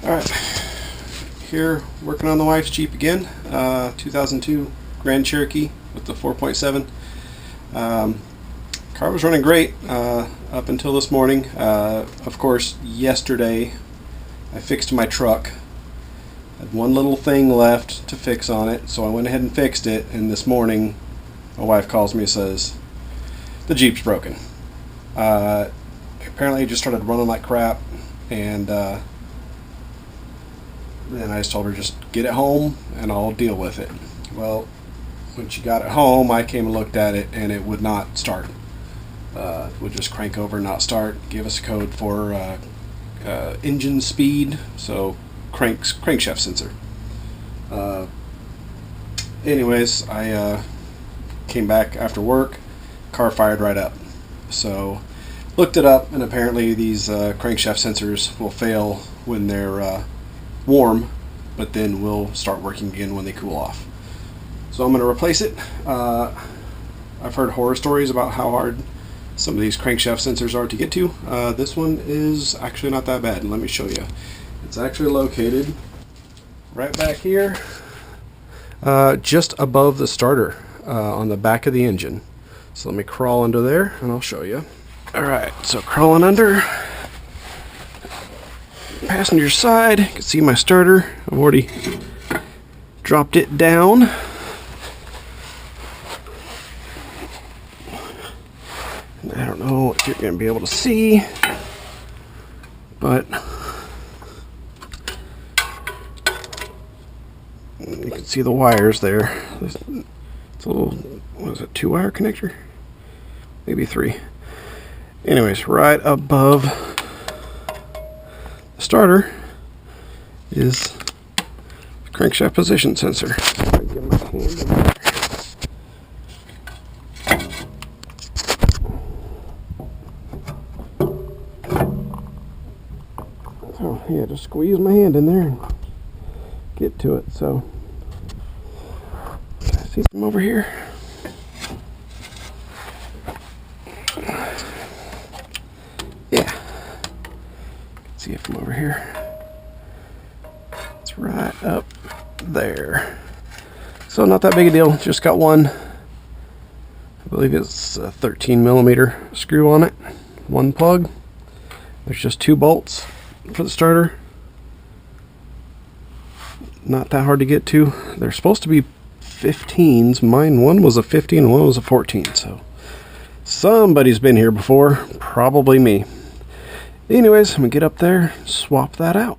Alright, here working on the wife's Jeep again, 2002 Grand Cherokee with the 4.7. Car was running great up until this morning. Of course, yesterday I fixed my truck. Had one little thing left to fix on it, so I went ahead and fixed it, and this morning my wife calls me and says, the Jeep's broken. Apparently it just started running like crap, and then I just told her, just get it home and I'll deal with it. Well, when she got it home, I came and looked at it, and it would not start. It would just crank over and not start. Give us a code for engine speed, so crankshaft sensor. Anyways, I came back after work, car fired right up. So looked it up, and apparently these crankshaft sensors will fail when they're warm, but then will start working again when they cool off. So I'm going to replace it. I've heard horror stories about how hard some of these crankshaft sensors are to get to. This one is actually not that bad, and let me show you. It's actually located right back here, just above the starter, on the back of the engine. So let me crawl under there and I'll show you. Alright, so crawling under passenger side, you can see my starter. I've already dropped it down. I don't know if you're going to be able to see, but you can see the wires there. It's a little, what is it, 2-wire connector? Maybe 3. Anyways, right above the starter is the crankshaft position sensor. Get my hand in there. So yeah, just squeeze my hand in there and get to it. So I see them over here. Yeah, see it from over here. It's right up there. So not that big a deal. Just got one. I believe it's a 13mm screw on it. One plug. There's just 2 bolts for the starter. Not that hard to get to. They're supposed to be 15s. Mine, one was a 15 and one was a 14. So somebody's been here before. Probably me. Anyways, I'm gonna get up there, swap that out.